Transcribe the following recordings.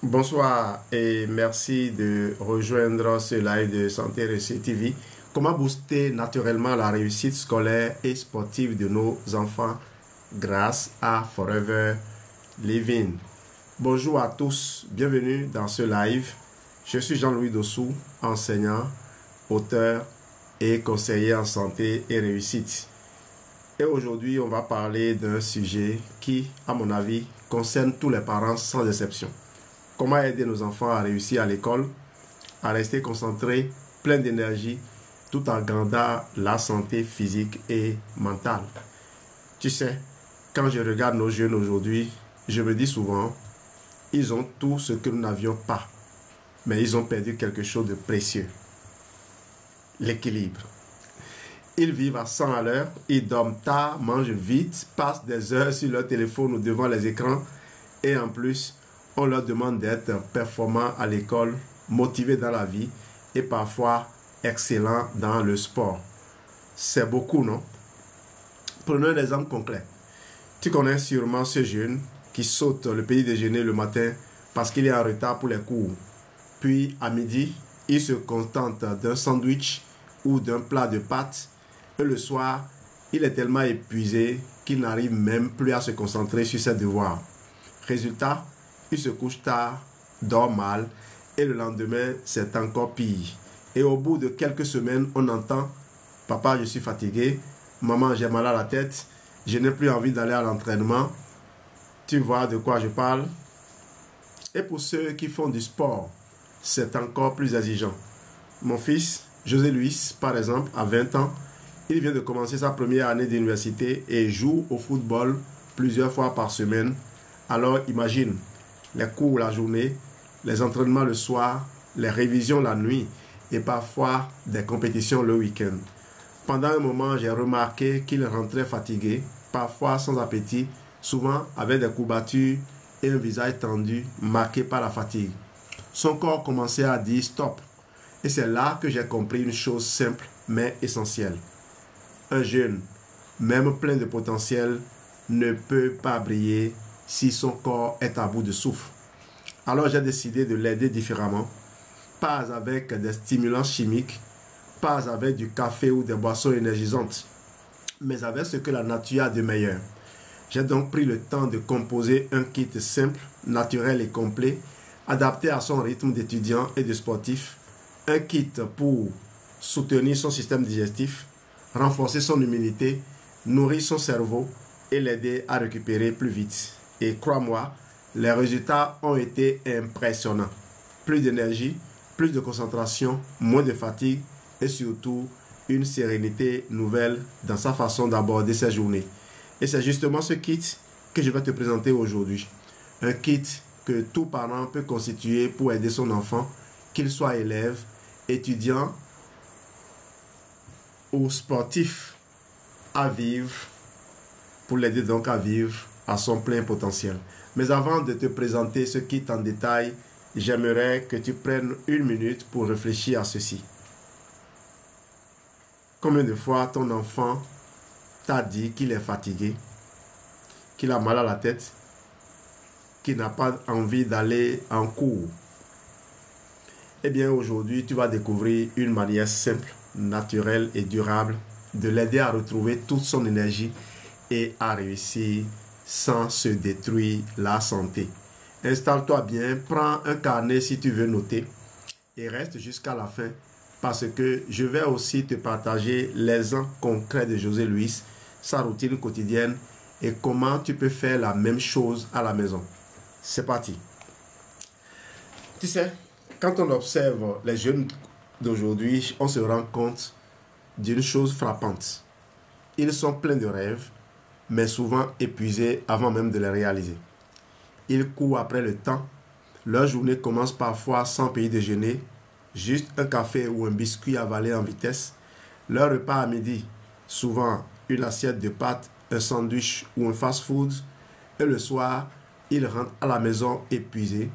Bonsoir et merci de rejoindre ce live de Santé Réussite TV. Comment booster naturellement la réussite scolaire et sportive de nos enfants grâce à Forever Living. Bonjour à tous, bienvenue dans ce live. Je suis Jean-Louis Dossou, enseignant, auteur et conseiller en santé et réussite. Et aujourd'hui, on va parler d'un sujet qui, à mon avis, concerne tous les parents sans exception. Comment aider nos enfants à réussir à l'école, à rester concentrés, pleins d'énergie, tout en gardant la santé physique et mentale. Tu sais, quand je regarde nos jeunes aujourd'hui, je me dis souvent, ils ont tout ce que nous n'avions pas, mais ils ont perdu quelque chose de précieux. L'équilibre. Ils vivent à 100 à l'heure, ils dorment tard, mangent vite, passent des heures sur leur téléphone ou devant les écrans et en plus, on leur demande d'être performants à l'école, motivés dans la vie et parfois excellents dans le sport. C'est beaucoup, non? Prenons un exemple concret. Tu connais sûrement ce jeune qui saute le petit déjeuner le matin parce qu'il est en retard pour les cours. Puis à midi, il se contente d'un sandwich ou d'un plat de pâtes. Et le soir, il est tellement épuisé qu'il n'arrive même plus à se concentrer sur ses devoirs. Résultat, il se couche tard, dort mal et le lendemain, c'est encore pire. Et au bout de quelques semaines, on entend « Papa, je suis fatigué. Maman, j'ai mal à la tête. Je n'ai plus envie d'aller à l'entraînement. » Tu vois de quoi je parle? Et pour ceux qui font du sport, c'est encore plus exigeant. Mon fils, José Luis, par exemple, a 20 ans. Il vient de commencer sa première année d'université et joue au football plusieurs fois par semaine. Alors imagine, les cours la journée, les entraînements le soir, les révisions la nuit et parfois des compétitions le week-end. Pendant un moment, j'ai remarqué qu'il rentrait fatigué, parfois sans appétit, souvent avec des courbatures et un visage tendu, marqué par la fatigue. Son corps commençait à dire stop. Et c'est là que j'ai compris une chose simple mais essentielle. Un jeune, même plein de potentiel, ne peut pas briller si son corps est à bout de souffle. Alors j'ai décidé de l'aider différemment, pas avec des stimulants chimiques, pas avec du café ou des boissons énergisantes, mais avec ce que la nature a de meilleur. J'ai donc pris le temps de composer un kit simple, naturel et complet, adapté à son rythme d'étudiant et de sportif, un kit pour soutenir son système digestif, renforcer son immunité, nourrir son cerveau et l'aider à récupérer plus vite. Et crois-moi, les résultats ont été impressionnants. Plus d'énergie, plus de concentration, moins de fatigue et surtout une sérénité nouvelle dans sa façon d'aborder ses journées. Et c'est justement ce kit que je vais te présenter aujourd'hui. Un kit que tout parent peut constituer pour aider son enfant, qu'il soit élève, étudiant ou sportif, à vivre, pour l'aider donc à vivre à son plein potentiel. Mais avant de te présenter ce kit en détail, j'aimerais que tu prennes une minute pour réfléchir à ceci. Combien de fois ton enfant t'a dit qu'il est fatigué, qu'il a mal à la tête, qu'il n'a pas envie d'aller en cours? Eh bien, aujourd'hui, tu vas découvrir une manière simple, naturelle et durable de l'aider à retrouver toute son énergie et à réussir sans se détruire la santé. Installe-toi bien, prends un carnet si tu veux noter et reste jusqu'à la fin parce que je vais aussi te partager les exemples concrets de José Luis, sa routine quotidienne et comment tu peux faire la même chose à la maison. C'est parti. Tu sais, quand on observe les jeunes d'aujourd'hui, on se rend compte d'une chose frappante. Ils sont pleins de rêves, mais souvent épuisés avant même de les réaliser. Ils courent après le temps. Leur journée commence parfois sans petit déjeuner, juste un café ou un biscuit avalé en vitesse. Leur repas à midi, souvent une assiette de pâtes, un sandwich ou un fast-food. Et le soir, ils rentrent à la maison épuisés,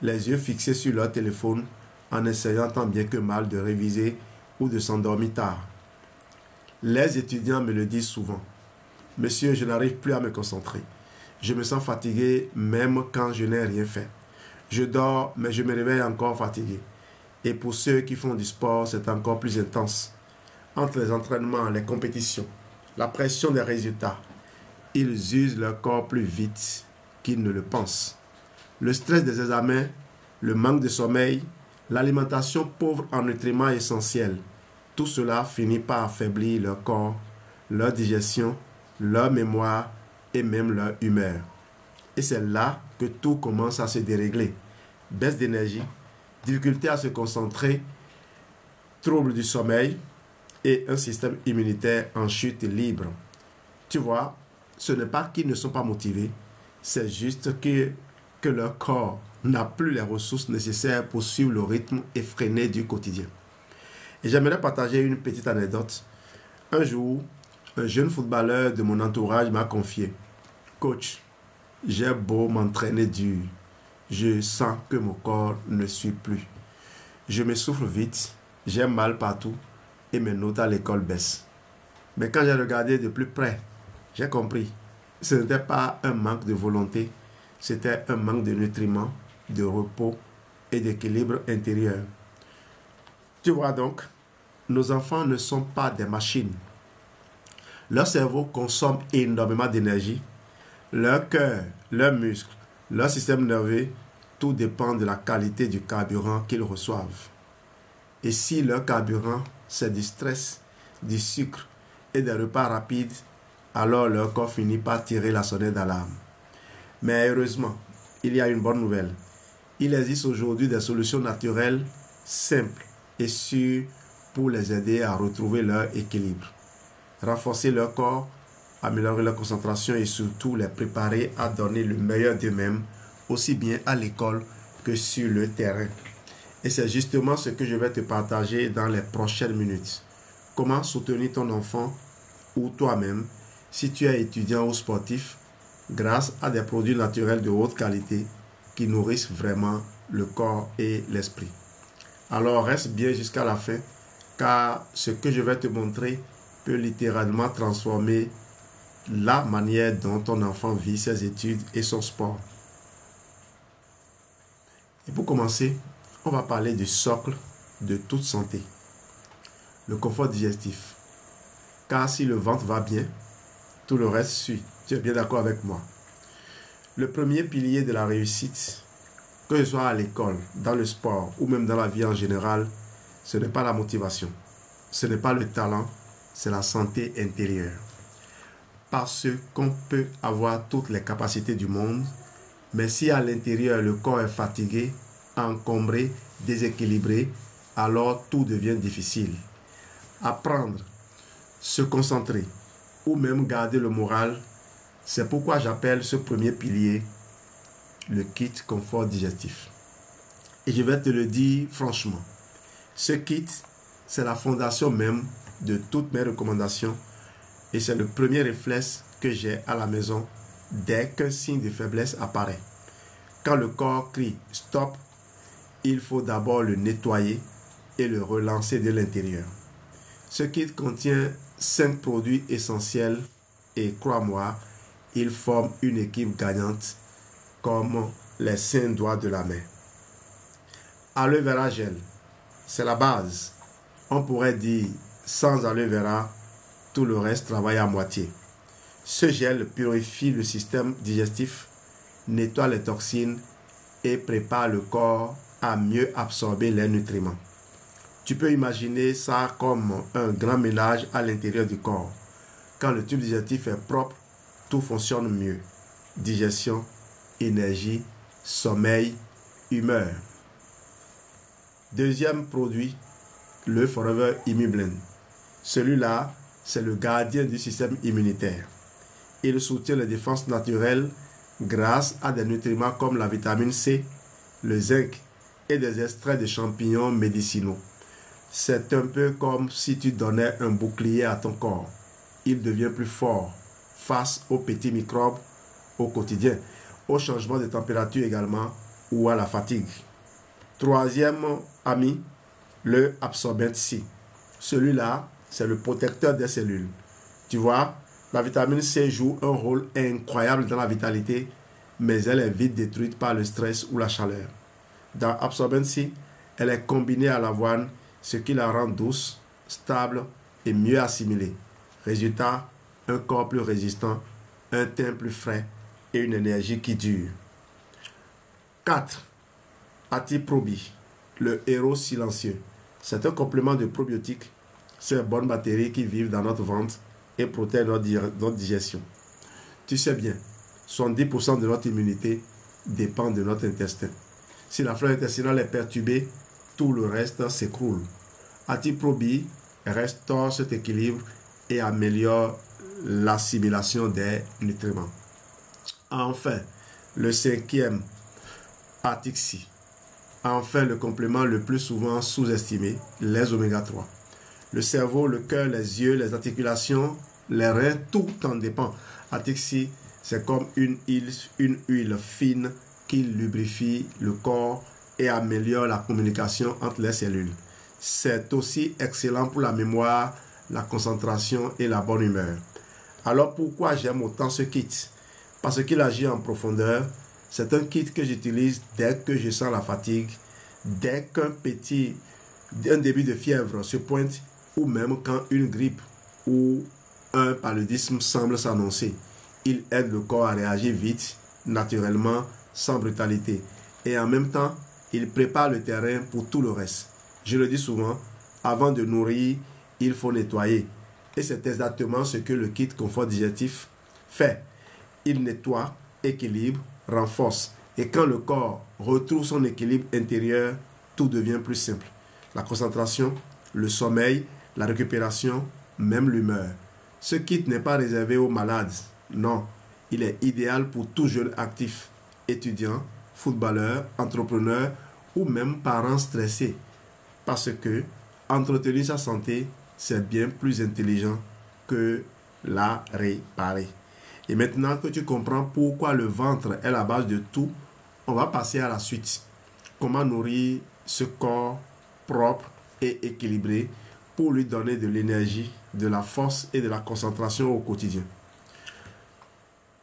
les yeux fixés sur leur téléphone, en essayant tant bien que mal de réviser ou de s'endormir tard. Les étudiants me le disent souvent. « Monsieur, je n'arrive plus à me concentrer. Je me sens fatigué même quand je n'ai rien fait. Je dors, mais je me réveille encore fatigué. Et pour ceux qui font du sport, c'est encore plus intense. Entre les entraînements, les compétitions, la pression des résultats, ils usent leur corps plus vite qu'ils ne le pensent. Le stress des examens, le manque de sommeil, l'alimentation pauvre en nutriments essentiels, tout cela finit par affaiblir leur corps, leur digestion, leur mémoire et même leur humeur. Et c'est là que tout commence à se dérégler. Baisse d'énergie, difficulté à se concentrer, troubles du sommeil et un système immunitaire en chute libre. Tu vois, ce n'est pas qu'ils ne sont pas motivés, c'est juste que leur corps n'a plus les ressources nécessaires pour suivre le rythme effréné du quotidien. Et j'aimerais partager une petite anecdote. Un jour, un jeune footballeur de mon entourage m'a confié: Coach, j'ai beau m'entraîner dur, je sens que mon corps ne suit plus. Je m'essouffle vite, j'ai mal partout et mes notes à l'école baissent. Mais quand j'ai regardé de plus près, j'ai compris. Ce n'était pas un manque de volonté, c'était un manque de nutriments, de repos et d'équilibre intérieur. Tu vois donc, nos enfants ne sont pas des machines. Leur cerveau consomme énormément d'énergie. Leur cœur, leurs muscles, leur système nerveux, tout dépend de la qualité du carburant qu'ils reçoivent. Et si leur carburant, c'est du stress, du sucre et des repas rapides, alors leur corps finit par tirer la sonnette d'alarme. Mais heureusement, il y a une bonne nouvelle. Il existe aujourd'hui des solutions naturelles, simples et sûres pour les aider à retrouver leur équilibre, renforcer leur corps, améliorer leur concentration et surtout les préparer à donner le meilleur d'eux-mêmes, aussi bien à l'école que sur le terrain. Et c'est justement ce que je vais te partager dans les prochaines minutes. Comment soutenir ton enfant ou toi-même si tu es étudiant ou sportif grâce à des produits naturels de haute qualité qui nourrissent vraiment le corps et l'esprit. Alors reste bien jusqu'à la fin car ce que je vais te montrer peut littéralement transformer la manière dont ton enfant vit ses études et son sport. Et pour commencer, on va parler du socle de toute santé, le confort digestif. Car si le ventre va bien, tout le reste suit. Tu es bien d'accord avec moi? Le premier pilier de la réussite, que ce soit à l'école, dans le sport ou même dans la vie en général, ce n'est pas la motivation, ce n'est pas le talent, c'est la santé intérieure. Parce qu'on peut avoir toutes les capacités du monde, mais si à l'intérieur le corps est fatigué, encombré, déséquilibré, alors tout devient difficile. Apprendre, se concentrer ou même garder le moral, c'est pourquoi j'appelle ce premier pilier le kit confort digestif. Et je vais te le dire franchement, ce kit, c'est la fondation même de toutes mes recommandations et c'est le premier réflexe que j'ai à la maison dès qu'un signe de faiblesse apparaît. Quand le corps crie « stop », il faut d'abord le nettoyer et le relancer de l'intérieur. Ce kit contient 5 produits essentiels et crois-moi, ils forment une équipe gagnante comme les 5 doigts de la main. Aloe vera gel, c'est la base. On pourrait dire sans aloe vera, tout le reste travaille à moitié. Ce gel purifie le système digestif, nettoie les toxines et prépare le corps à mieux absorber les nutriments. Tu peux imaginer ça comme un grand ménage à l'intérieur du corps. Quand le tube digestif est propre, tout fonctionne mieux. Digestion, énergie, sommeil, humeur. Deuxième produit, le Forever Immublend. Celui-là, c'est le gardien du système immunitaire. Il soutient les défenses naturelles grâce à des nutriments comme la vitamine C, le zinc et des extraits de champignons médicinaux. C'est un peu comme si tu donnais un bouclier à ton corps. Il devient plus fort face aux petits microbes au quotidien, au changement de température également ou à la fatigue. Troisième ami, le Absorbent C. Celui-là, c'est le protecteur des cellules. Tu vois, la vitamine C joue un rôle incroyable dans la vitalité, mais elle est vite détruite par le stress ou la chaleur. Dans Absorbency, elle est combinée à l'avoine, ce qui la rend douce, stable et mieux assimilée. Résultat, un corps plus résistant, un teint plus frais et une énergie qui dure. 4. Atiprobi, le héros silencieux. C'est un complément de probiotiques. C'est une bonne bactérie qui vivent dans notre ventre et protège notre digestion. Tu sais bien, 70% de notre immunité dépend de notre intestin. Si la flore intestinale est perturbée, tout le reste s'écroule. Atiprobi restaure cet équilibre et améliore l'assimilation des nutriments. Enfin, le 5e, Atixi. Enfin, le complément le plus souvent sous-estimé, les oméga 3. Le cerveau, le cœur, les yeux, les articulations, les reins, tout en dépend. Atixi, c'est comme une huile fine qui lubrifie le corps et améliore la communication entre les cellules. C'est aussi excellent pour la mémoire, la concentration et la bonne humeur. Alors pourquoi j'aime autant ce kit? Parce qu'il agit en profondeur. C'est un kit que j'utilise dès que je sens la fatigue, dès qu'un début de fièvre se pointe ou même quand une grippe ou un paludisme semble s'annoncer. Il aide le corps à réagir vite, naturellement, sans brutalité. Et en même temps, il prépare le terrain pour tout le reste. Je le dis souvent, avant de nourrir, il faut nettoyer. Et c'est exactement ce que le kit confort digestif fait. Il nettoie, équilibre, renforce. Et quand le corps retrouve son équilibre intérieur, tout devient plus simple. La concentration, le sommeil, la récupération, même l'humeur. Ce kit n'est pas réservé aux malades. Non, il est idéal pour tout jeune actif, étudiant, footballeur, entrepreneur ou même parent stressé. Parce que entretenir sa santé, c'est bien plus intelligent que la réparer. Et maintenant que tu comprends pourquoi le ventre est la base de tout, on va passer à la suite. Comment nourrir ce corps propre et équilibré pour lui donner de l'énergie, de la force et de la concentration au quotidien.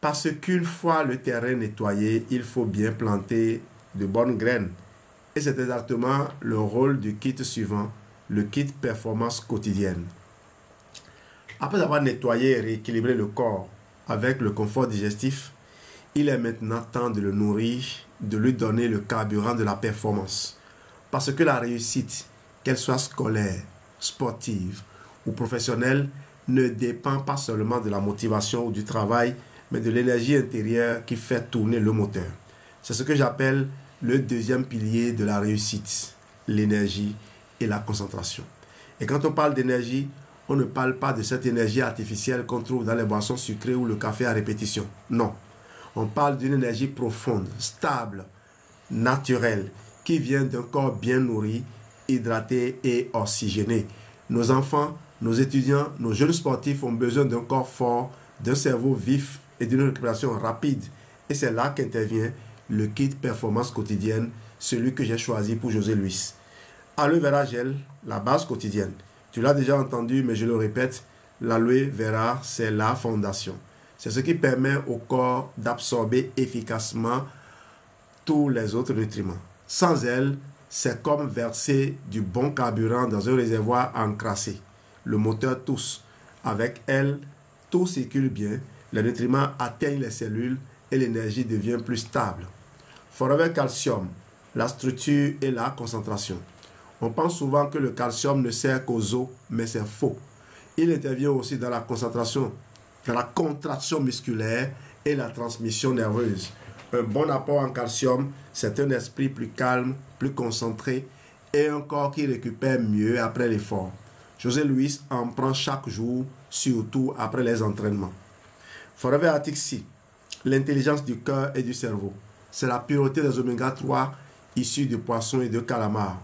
Parce qu'une fois le terrain nettoyé, il faut bien planter de bonnes graines. Et c'est exactement le rôle du kit suivant, le kit performance quotidienne. Après avoir nettoyé et rééquilibré le corps avec le confort digestif, il est maintenant temps de le nourrir, de lui donner le carburant de la performance. Parce que la réussite, qu'elle soit scolaire, sportive ou professionnelle, ne dépend pas seulement de la motivation ou du travail, mais de l'énergie intérieure qui fait tourner le moteur. C'est ce que j'appelle le deuxième pilier de la réussite, l'énergie et la concentration. Et quand on parle d'énergie, on ne parle pas de cette énergie artificielle qu'on trouve dans les boissons sucrées ou le café à répétition. Non. On parle d'une énergie profonde, stable, naturelle, qui vient d'un corps bien nourri, hydraté et oxygéné. Nos enfants, nos étudiants, nos jeunes sportifs ont besoin d'un corps fort, d'un cerveau vif et d'une récupération rapide. Et c'est là qu'intervient le kit performance quotidienne, celui que j'ai choisi pour José Luis. Aloe Vera Gel, la base quotidienne. Tu l'as déjà entendu, mais je le répète, l'aloe vera, c'est la fondation. C'est ce qui permet au corps d'absorber efficacement tous les autres nutriments. Sans elle, c'est comme verser du bon carburant dans un réservoir encrassé. Le moteur tousse. Avec elle, tout circule bien, les nutriments atteignent les cellules et l'énergie devient plus stable. Forever Calcium, la structure et la concentration. On pense souvent que le calcium ne sert qu'aux os, mais c'est faux. Il intervient aussi dans la concentration, dans la contraction musculaire et la transmission nerveuse. Un bon apport en calcium, c'est un esprit plus calme, plus concentré et un corps qui récupère mieux après l'effort. José Luis en prend chaque jour, surtout après les entraînements. Forever Atixi, l'intelligence du cœur et du cerveau. C'est la pureté des oméga 3 issus de poissons et de calamars.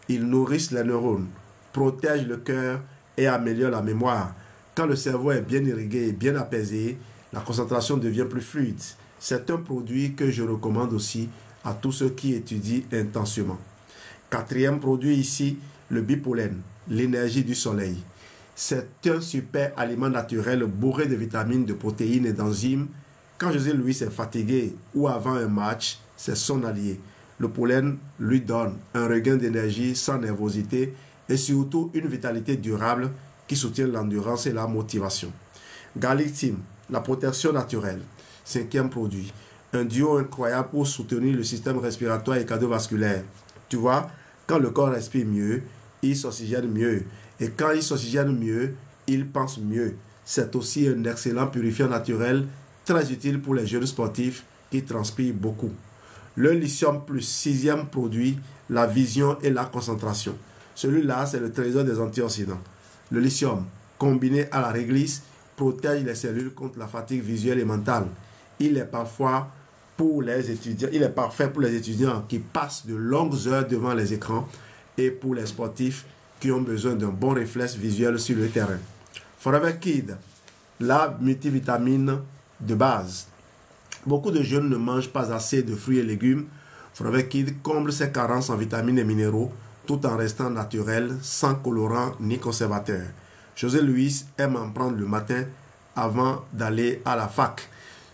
Ils nourrissent les neurones, protègent le cœur et améliorent la mémoire. Quand le cerveau est bien irrigué et bien apaisé, la concentration devient plus fluide. C'est un produit que je recommande aussi à tous ceux qui étudient intensément. Quatrième produit ici, le bipollen, l'énergie du soleil. C'est un super aliment naturel bourré de vitamines, de protéines et d'enzymes Quand José Luis est fatigué ou avant un match, c'est son allié. Le pollen lui donne un regain d'énergie sans nervosité et surtout une vitalité durable qui soutient l'endurance et la motivation. Garlic Team, la protection naturelle. 5e produit. Un duo incroyable pour soutenir le système respiratoire et cardiovasculaire. Tu vois, quand le corps respire mieux, il s'oxygène mieux. Et quand il s'oxygène mieux, il pense mieux. C'est aussi un excellent purifiant naturel, très utile pour les jeunes sportifs qui transpirent beaucoup. Le lithium plus 6e produit, la vision et la concentration. Celui-là, c'est le trésor des antioxydants. Le lithium, combiné à la réglisse, protège les cellules contre la fatigue visuelle et mentale. Il est parfait pour les étudiants qui passent de longues heures devant les écrans et pour les sportifs qui ont besoin d'un bon réflexe visuel sur le terrain. Forever Kid, la multivitamine de base. Beaucoup de jeunes ne mangent pas assez de fruits et légumes. Forever Kid comble ses carences en vitamines et minéraux tout en restant naturel, sans colorant ni conservateur. José Luis aime en prendre le matin avant d'aller à la fac.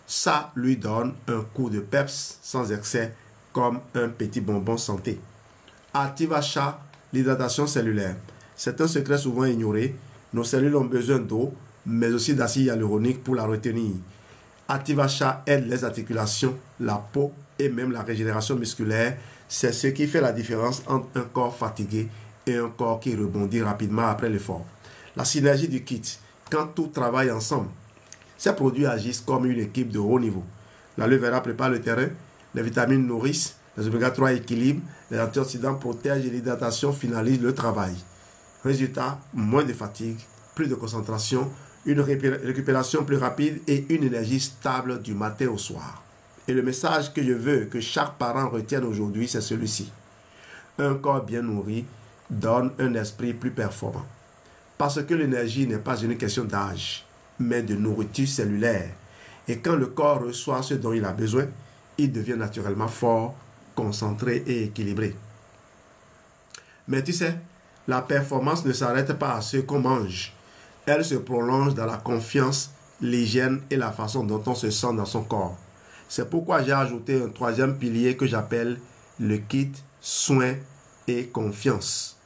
Ça lui donne un coup de peps sans excès comme un petit bonbon santé. Activachat, l'hydratation cellulaire. C'est un secret souvent ignoré. Nos cellules ont besoin d'eau, mais aussi d'acide hyaluronique pour la retenir. Activachat aide les articulations, la peau et même la régénération musculaire. C'est ce qui fait la différence entre un corps fatigué et un corps qui rebondit rapidement après l'effort. La synergie du kit, quand tout travaille ensemble. Ces produits agissent comme une équipe de haut niveau. L'aloe vera prépare le terrain, les vitamines nourrissent, les oméga 3 équilibrent, les antioxydants protègent et l'hydratation finalise le travail. Résultat, moins de fatigue, plus de concentration, une récupération plus rapide et une énergie stable du matin au soir. Et le message que je veux que chaque parent retienne aujourd'hui, c'est celui-ci. Un corps bien nourri donne un esprit plus performant. Parce que l'énergie n'est pas une question d'âge, mais de nourriture cellulaire. Et quand le corps reçoit ce dont il a besoin, il devient naturellement fort, concentré et équilibré. Mais tu sais, la performance ne s'arrête pas à ce qu'on mange. Elle se prolonge dans la confiance, l'hygiène et la façon dont on se sent dans son corps. C'est pourquoi j'ai ajouté un 3e pilier que j'appelle le kit soins et confiance.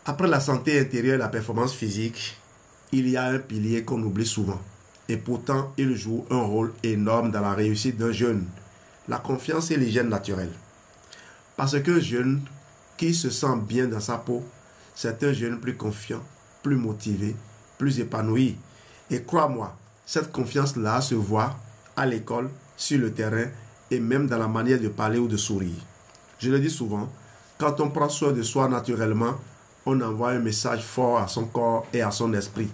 Après la santé intérieure et la performance physique, il y a un pilier qu'on oublie souvent. Et pourtant, il joue un rôle énorme dans la réussite d'un jeune. La confiance et l'hygiène naturelle. Parce qu'un jeune qui se sent bien dans sa peau, c'est un jeune plus confiant, plus motivé, plus épanoui. Et crois-moi, cette confiance-là se voit à l'école, sur le terrain et même dans la manière de parler ou de sourire. Je le dis souvent, quand on prend soin de soi naturellement, on envoie un message fort à son corps et à son esprit.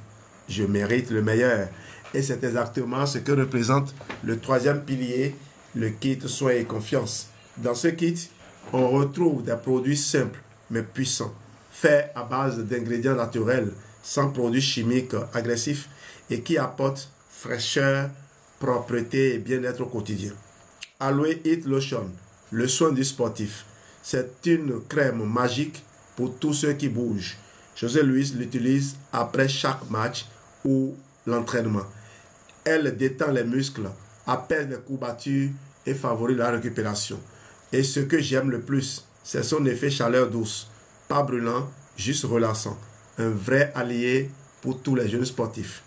Je mérite le meilleur. Et c'est exactement ce que représente le 3e pilier, le kit soins et confiance. Dans ce kit, on retrouve des produits simples mais puissants, faits à base d'ingrédients naturels, sans produits chimiques agressifs et qui apportent fraîcheur, propreté et bien-être au quotidien. Aloe Heat Lotion, le soin du sportif. C'est une crème magique pour tous ceux qui bougent. José Luis l'utilise après chaque match ou l'entraînement. Elle détend les muscles, apaise les courbatures et favorise la récupération. Et ce que j'aime le plus, c'est son effet chaleur douce. Pas brûlant, juste relaxant. Un vrai allié pour tous les jeunes sportifs.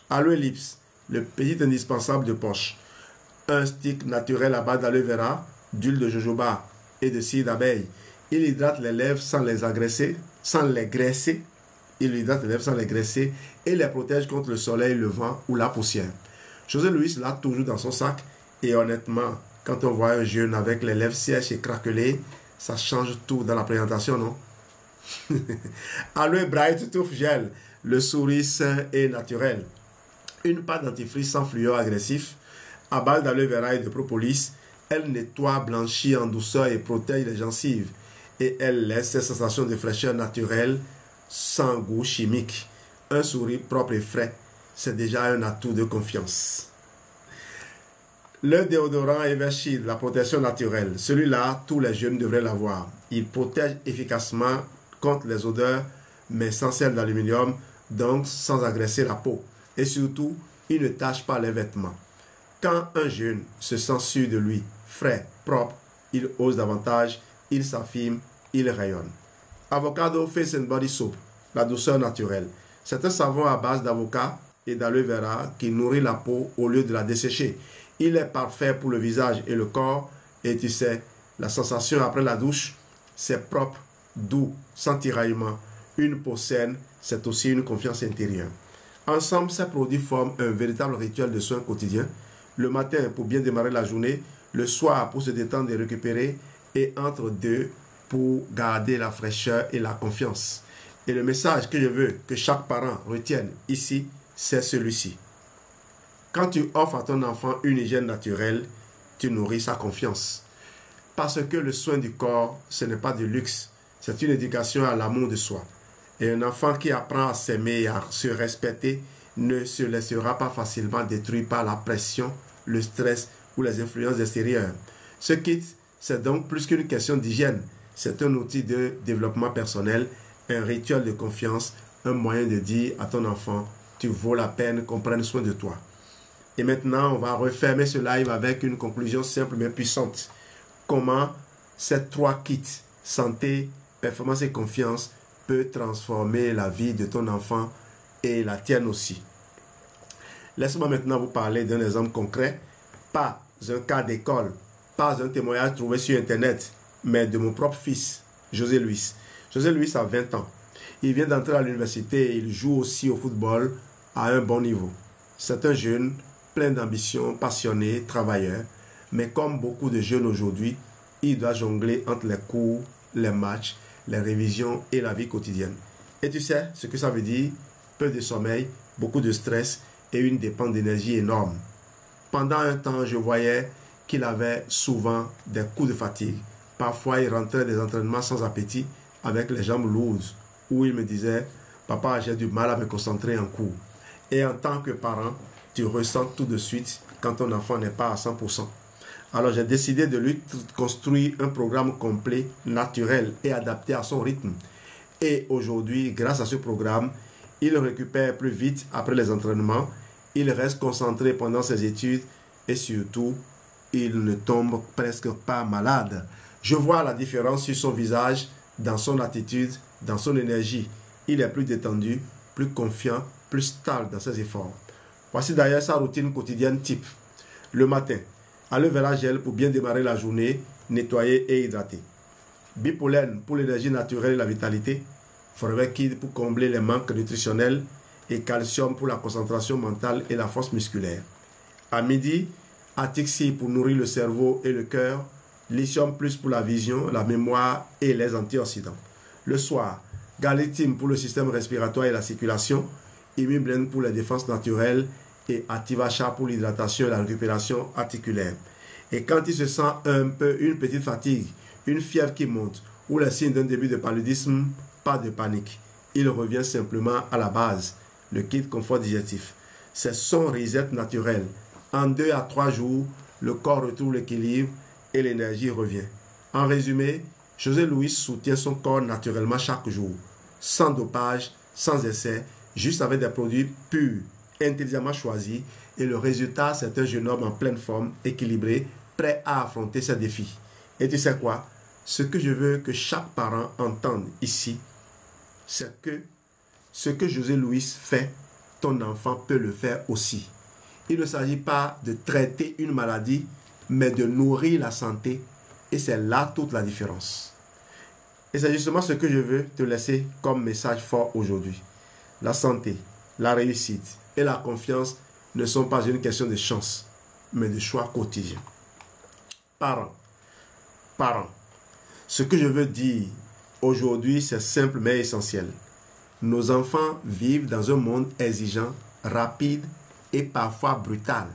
Aloe Lips, le petit indispensable de poche. Un stick naturel à base d'aloe vera, d'huile de jojoba et de cire d'abeille. Il hydrate les lèvres sans les agresser, sans les graisser. Il hydrate les lèvres sans les graisser et les protège contre le soleil, le vent ou la poussière. José Luis l'a toujours dans son sac et honnêtement, quand on voit un jeune avec les lèvres sèches et craquelées, ça change tout dans la présentation, non? Aloe Bright Tooth Gel, le sourire sain et naturel. Une pâte dentifrice sans fluor agressif, à base d'aloe vera et de propolis. Elle nettoie, blanchit en douceur et protège les gencives. Et elle laisse cette sensation de fraîcheur naturelle, sans goût chimique. Un sourire propre et frais, c'est déjà un atout de confiance. Le déodorant Evershield, la protection naturelle. Celui-là, tous les jeunes devraient l'avoir. Il protège efficacement contre les odeurs, mais sans sel d'aluminium, donc sans agresser la peau. Et surtout, il ne tache pas les vêtements. Quand un jeune se sent sûr de lui, frais, propre, il ose davantage, il s'affirme, il rayonne. Avocado Face and Body Soap, la douceur naturelle. C'est un savon à base d'avocat et d'aloe vera qui nourrit la peau au lieu de la dessécher. Il est parfait pour le visage et le corps. Et tu sais, la sensation après la douche, c'est propre, doux, sans tiraillement. Une peau saine, c'est aussi une confiance intérieure. Ensemble, ces produits forment un véritable rituel de soins quotidiens. Le matin pour bien démarrer la journée, le soir pour se détendre et récupérer, et entre deux pour garder la fraîcheur et la confiance. Et le message que je veux que chaque parent retienne ici, c'est celui-ci. Quand tu offres à ton enfant une hygiène naturelle, tu nourris sa confiance. Parce que le soin du corps, ce n'est pas du luxe, c'est une éducation à l'amour de soi. Et un enfant qui apprend à s'aimer et à se respecter ne se laissera pas facilement détruire par la pression, le stress ou les influences extérieures. Ce kit, c'est donc plus qu'une question d'hygiène. C'est un outil de développement personnel, un rituel de confiance, un moyen de dire à ton enfant, tu vaux la peine qu'on prenne soin de toi. Et maintenant, on va refermer ce live avec une conclusion simple mais puissante. Comment ces 3 kits, santé, performance et confiance, peut transformer la vie de ton enfant et la tienne aussi. Laisse-moi maintenant vous parler d'un exemple concret, pas un cas d'école, pas un témoignage trouvé sur Internet, mais de mon propre fils, José Luis. José Luis a 20 ans. Il vient d'entrer à l'université et il joue aussi au football à un bon niveau. C'est un jeune plein d'ambition, passionné, travailleur, mais comme beaucoup de jeunes aujourd'hui, il doit jongler entre les cours, les matchs, les révisions et la vie quotidienne. Et tu sais ce que ça veut dire? Peu de sommeil, beaucoup de stress et une dépense d'énergie énorme. Pendant un temps, je voyais qu'il avait souvent des coups de fatigue. Parfois, il rentrait des entraînements sans appétit, avec les jambes lourdes, où il me disait « Papa, j'ai du mal à me concentrer en cours. » Et en tant que parent, tu ressens tout de suite quand ton enfant n'est pas à 100%. Alors j'ai décidé de lui construire un programme complet, naturel et adapté à son rythme. Et aujourd'hui, grâce à ce programme, il récupère plus vite après les entraînements, il reste concentré pendant ses études et surtout, il ne tombe presque pas malade. Je vois la différence sur son visage, dans son attitude, dans son énergie. Il est plus détendu, plus confiant, plus stable dans ses efforts. Voici d'ailleurs sa routine quotidienne type. Le matin, aloe vera gel pour bien démarrer la journée, nettoyer et hydrater. Bipolène pour l'énergie naturelle et la vitalité. Forever Kid pour combler les manques nutritionnels et calcium pour la concentration mentale et la force musculaire. À midi, Atixi pour nourrir le cerveau et le cœur, Lithium Plus pour la vision, la mémoire et les antioxydants. Le soir, Galitim pour le système respiratoire et la circulation, Immublend pour la défense naturelle et Activachat pour l'hydratation et la récupération articulaire. Et quand il se sent une petite fatigue, une fièvre qui monte ou les signes d'un début de paludisme, pas de panique. Il revient simplement à la base, le kit confort digestif. C'est son reset naturel. En 2 à 3 jours, le corps retrouve l'équilibre et l'énergie revient. En résumé, José Luis soutient son corps naturellement chaque jour, sans dopage, sans essai, juste avec des produits purs, intelligemment choisis, et le résultat, c'est un jeune homme en pleine forme, équilibré, prêt à affronter ses défis. Et tu sais quoi? Ce que je veux que chaque parent entende ici, c'est que ce que José Luis fait, ton enfant peut le faire aussi. Il ne s'agit pas de traiter une maladie, mais de nourrir la santé. Et c'est là toute la différence. Et c'est justement ce que je veux te laisser comme message fort aujourd'hui. La santé, la réussite et la confiance ne sont pas une question de chance, mais de choix quotidien. Parents, ce que je veux dire aujourd'hui, c'est simple mais essentiel. Nos enfants vivent dans un monde exigeant, rapide et parfois brutal.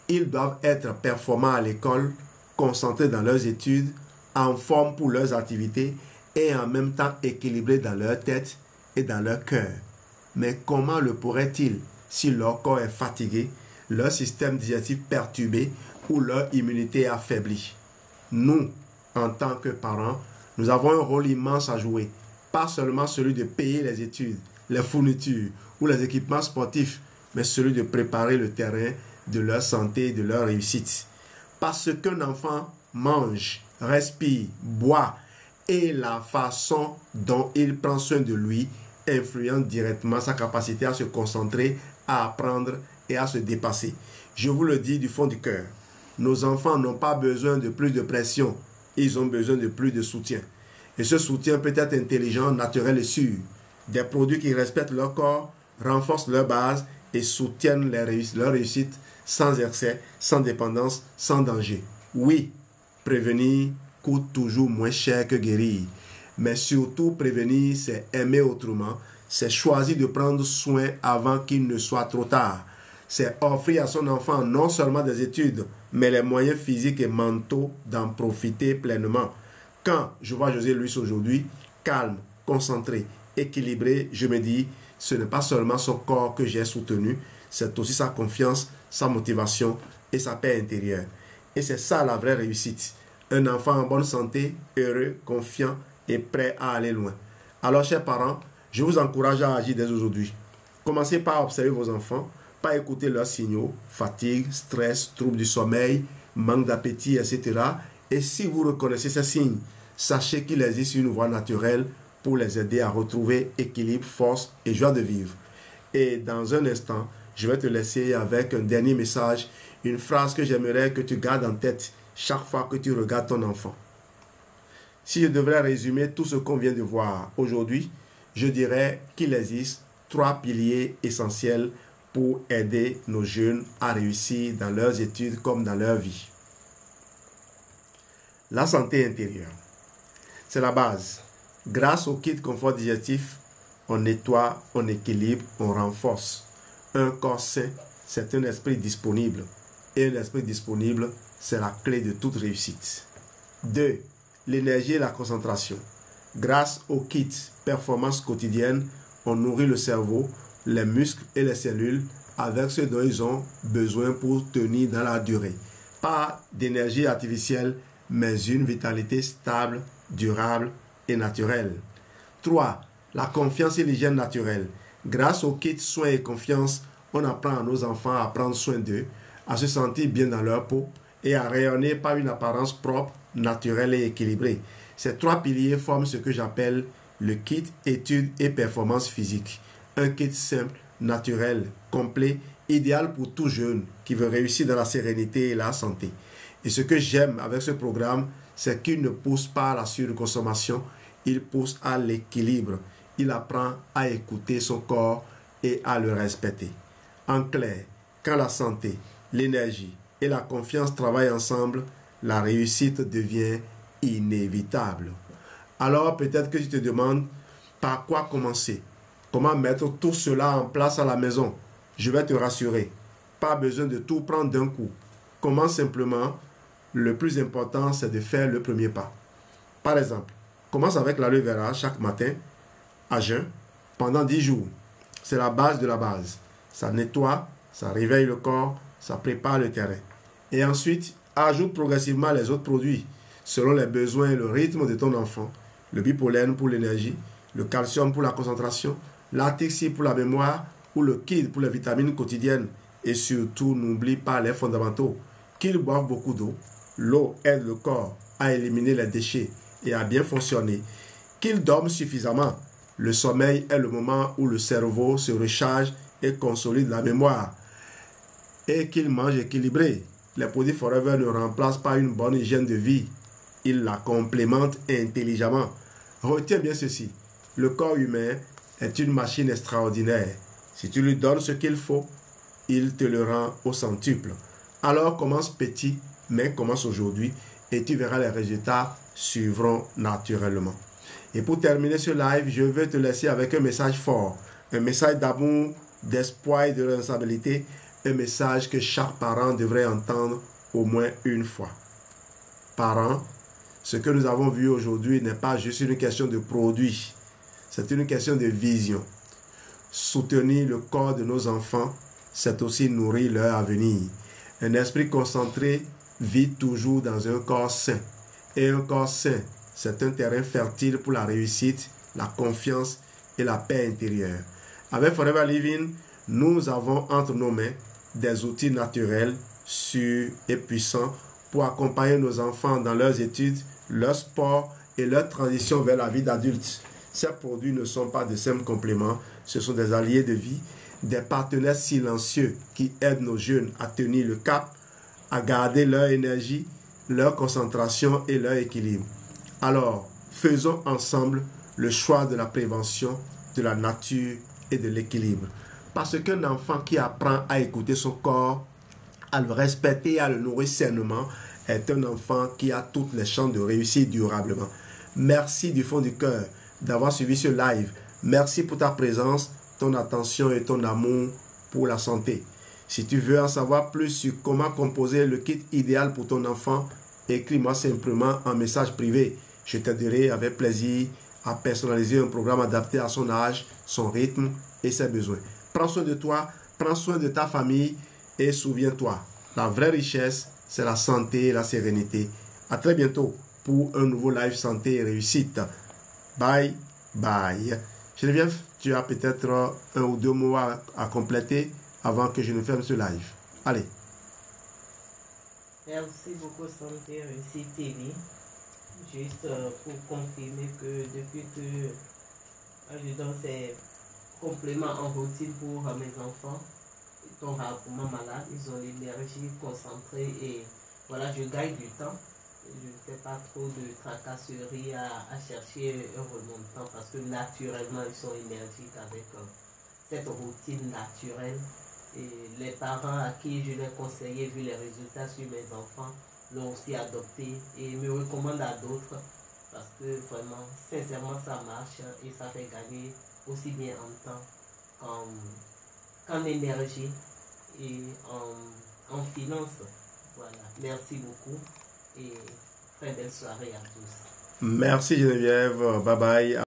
Ils doivent être performants à l'école, concentrés dans leurs études, en forme pour leurs activités et en même temps équilibrés dans leur tête et dans leur cœur. Mais comment le pourraient-ils si leur corps est fatigué, leur système digestif perturbé ou leur immunité affaiblie? Nous, en tant que parents, nous avons un rôle immense à jouer. Pas seulement celui de payer les études, les fournitures ou les équipements sportifs, mais celui de préparer le terrain, de leur santé, de leur réussite. Parce qu'un enfant mange, respire, boit et la façon dont il prend soin de lui influence directement sa capacité à se concentrer, à apprendre et à se dépasser. Je vous le dis du fond du cœur, nos enfants n'ont pas besoin de plus de pression, ils ont besoin de plus de soutien. Et ce soutien peut être intelligent, naturel et sûr. Des produits qui respectent leur corps, renforcent leur base et soutiennent leur réussite sans excès, sans dépendance, sans danger. Oui, prévenir coûte toujours moins cher que guérir. Mais surtout, prévenir, c'est aimer autrement. C'est choisir de prendre soin avant qu'il ne soit trop tard. C'est offrir à son enfant non seulement des études, mais les moyens physiques et mentaux d'en profiter pleinement. Quand je vois José Luis aujourd'hui, calme, concentré, équilibré, je me dis, ce n'est pas seulement son corps que j'ai soutenu, c'est aussi sa confiance, sa motivation et sa paix intérieure. Et c'est ça la vraie réussite. Un enfant en bonne santé, heureux, confiant et prêt à aller loin. Alors, chers parents, je vous encourage à agir dès aujourd'hui. Commencez par observer vos enfants, par écouter leurs signaux, fatigue, stress, troubles du sommeil, manque d'appétit, etc. Et si vous reconnaissez ces signes, sachez qu'il existe une voie naturelle pour les aider à retrouver équilibre, force et joie de vivre. Et dans un instant, je vais te laisser avec un dernier message, une phrase que j'aimerais que tu gardes en tête chaque fois que tu regardes ton enfant. Si je devrais résumer tout ce qu'on vient de voir aujourd'hui, je dirais qu'il existe 3 piliers essentiels pour aider nos jeunes à réussir dans leurs études comme dans leur vie. La santé intérieure, c'est la base. Grâce au kit confort digestif, on nettoie, on équilibre, on renforce. Un corps sain, c'est un esprit disponible. Et un esprit disponible, c'est la clé de toute réussite. 2. L'énergie et la concentration. Grâce au kit performance quotidienne, on nourrit le cerveau, les muscles et les cellules avec ce dont ils ont besoin pour tenir dans la durée. Pas d'énergie artificielle, mais une vitalité stable, durable et naturelle. 3. La confiance et l'hygiène naturelle. Grâce au kit soins et confiance, on apprend à nos enfants à prendre soin d'eux, à se sentir bien dans leur peau et à rayonner par une apparence propre, naturelle et équilibrée. Ces 3 piliers forment ce que j'appelle le kit études et performance physique. Un kit simple, naturel, complet, idéal pour tout jeune qui veut réussir dans la sérénité et la santé. Et ce que j'aime avec ce programme, c'est qu'il ne pousse pas à la surconsommation, il pousse à l'équilibre. Il apprend à écouter son corps et à le respecter. En clair, quand la santé, l'énergie et la confiance travaillent ensemble, la réussite devient inévitable. Alors peut-être que tu te demandes par quoi commencer, comment mettre tout cela en place à la maison. Je vais te rassurer, pas besoin de tout prendre d'un coup. Commence simplement, le plus important c'est de faire le premier pas. Par exemple, commence avec l'aloe vera chaque matin, à jeun, pendant 10 jours. C'est la base de la base. Ça nettoie, ça réveille le corps, ça prépare le terrain. Et ensuite, ajoute progressivement les autres produits, selon les besoins et le rythme de ton enfant. Le bipolène pour l'énergie, le calcium pour la concentration, l'artixi pour la mémoire ou le kid pour les vitamines quotidiennes. Et surtout, n'oublie pas les fondamentaux. Qu'ils boivent beaucoup d'eau. L'eau aide le corps à éliminer les déchets et à bien fonctionner. Qu'ils dorment suffisamment. Le sommeil est le moment où le cerveau se recharge et consolide la mémoire. Et qu'ils mangent équilibré. Les produits Forever ne remplacent pas une bonne hygiène de vie. Ils la complémentent intelligemment. Retiens bien ceci. Le corps humain est une machine extraordinaire. Si tu lui donnes ce qu'il faut, il te le rend au centuple. Alors commence petit, mais commence aujourd'hui et tu verras les résultats suivront naturellement. Et pour terminer ce live, je vais te laisser avec un message fort, un message d'amour, d'espoir et de responsabilité, un message que chaque parent devrait entendre au moins une fois. Parents, ce que nous avons vu aujourd'hui n'est pas juste une question de produit, c'est une question de vision. Soutenir le corps de nos enfants, c'est aussi nourrir leur avenir. Un esprit concentré vit toujours dans un corps sain. Et un corps sain, c'est un terrain fertile pour la réussite, la confiance et la paix intérieure. Avec Forever Living, nous avons entre nos mains des outils naturels, sûrs et puissants pour accompagner nos enfants dans leurs études, leur sport et leur transition vers la vie d'adulte. Ces produits ne sont pas de simples compléments, ce sont des alliés de vie, des partenaires silencieux qui aident nos jeunes à tenir le cap, à garder leur énergie, leur concentration et leur équilibre. Alors, faisons ensemble le choix de la prévention, de la nature et de l'équilibre. Parce qu'un enfant qui apprend à écouter son corps, à le respecter et à le nourrir sainement, est un enfant qui a toutes les chances de réussir durablement. Merci du fond du cœur d'avoir suivi ce live. Merci pour ta présence, ton attention et ton amour pour la santé. Si tu veux en savoir plus sur comment composer le kit idéal pour ton enfant, écris-moi simplement un message privé. Je t'aiderai avec plaisir à personnaliser un programme adapté à son âge, son rythme et ses besoins. Prends soin de toi, prends soin de ta famille et souviens-toi, la vraie richesse, c'est la santé et la sérénité. À très bientôt pour un nouveau live santé et réussite. Bye, bye. Geneviève, tu as peut-être un ou deux mots à compléter avant que je ne ferme ce live. Allez. Merci beaucoup Santé Réussite TV. Juste pour confirmer que depuis que je donne ces compléments en routine pour mes enfants, ils sont rarement malades, ils ont l'énergie concentrée et voilà, je gagne du temps. Je ne fais pas trop de tracasseries à chercher un remontant parce que naturellement ils sont énergiques avec cette routine naturelle. Et les parents à qui je l'ai conseillé, vu les résultats sur mes enfants, l'ont aussi adopté et me recommandent à d'autres parce que vraiment, sincèrement, ça marche et ça fait gagner aussi bien en temps qu'en énergie et en finance. Voilà, merci beaucoup et très belle soirée à tous. Merci Geneviève, bye bye.